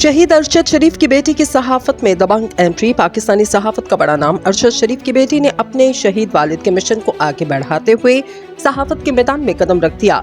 शहीद अरशद शरीफ की बेटी की सहाफत में दबंग एंट्री। पाकिस्तानी सहाफत का बड़ा नाम अरशद शरीफ की बेटी ने अपने शहीद वालिद के मिशन को आगे बढ़ाते हुए सहाफत के मैदान में कदम रख दिया।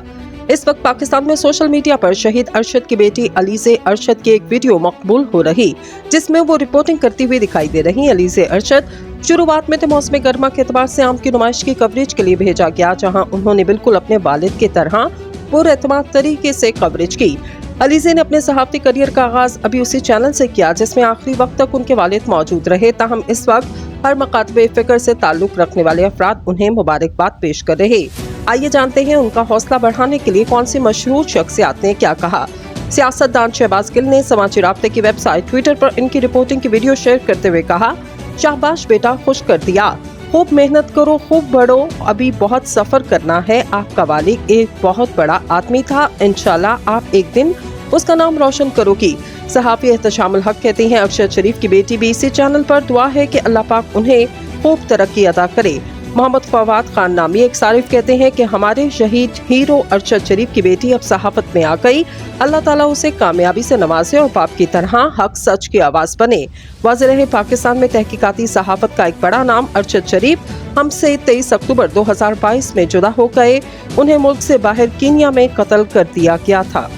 इस वक्त पाकिस्तान में सोशल मीडिया पर शहीद अरशद की बेटी अलीज़े अरशद की एक वीडियो मकबूल हो रही, जिसमें वो रिपोर्टिंग करती हुई दिखाई दे रही। अलीज़े अरशद शुरुआत में तो मौसम गर्मा के एतबार से आम की नुमाइश की कवरेज के लिए भेजा गया, जहां उन्होंने बिल्कुल अपने वालिद की तरह पुरएतमाद तरीके से कवरेज की। अलीज़े ने अपने सहाफ़ती करियर का आगाज अभी उसी चैनल से किया जिसमें आखिरी वक्त तक उनके वालिद मौजूद रहे। ताहम इस वक्त हर मकातबे फ़िक्र से ताल्लुक़ रखने वाले अफराद उन्हें मुबारकबाद पेश कर रहे। आइए जानते हैं उनका हौसला बढ़ाने के लिए कौन सी मशहूर शख्सियत ने क्या कहा। सियासतदान शहबाज गिल ने समाजी राब्ते की वेबसाइट ट्विटर पर इनकी रिपोर्टिंग की वीडियो शेयर करते हुए कहा, शाबाश बेटा, खुश कर दिया, खूब मेहनत करो, खूब बढ़ो, अभी बहुत सफर करना है। आपका वालिद एक बहुत बड़ा आदमी था, इंशाल्लाह आप एक दिन उसका नाम रोशन करोगी। सहाफ़ी एहतशामुल हक कहती हैं, अरशद शरीफ की बेटी भी इसी चैनल पर दुआ है कि अल्लाह पाक उन्हें खूब तरक्की अता करे। मोहम्मद फवाद खान नामी एक सारिफ कहते हैं कि हमारे शहीद हीरो अरशद शरीफ की बेटी अब सहाफत में आ गई, अल्लाह ताला उसे कामयाबी से नवाजे और बाप की तरह हक सच की आवाज़ बने। वाज़ेह रहे, पाकिस्तान में तहकीकाती सहाफत का एक बड़ा नाम अरशद शरीफ हमसे 23 अक्टूबर 2022 में जुदा हो गए। उन्हें मुल्क से बाहर कीनिया में कत्ल कर दिया गया था।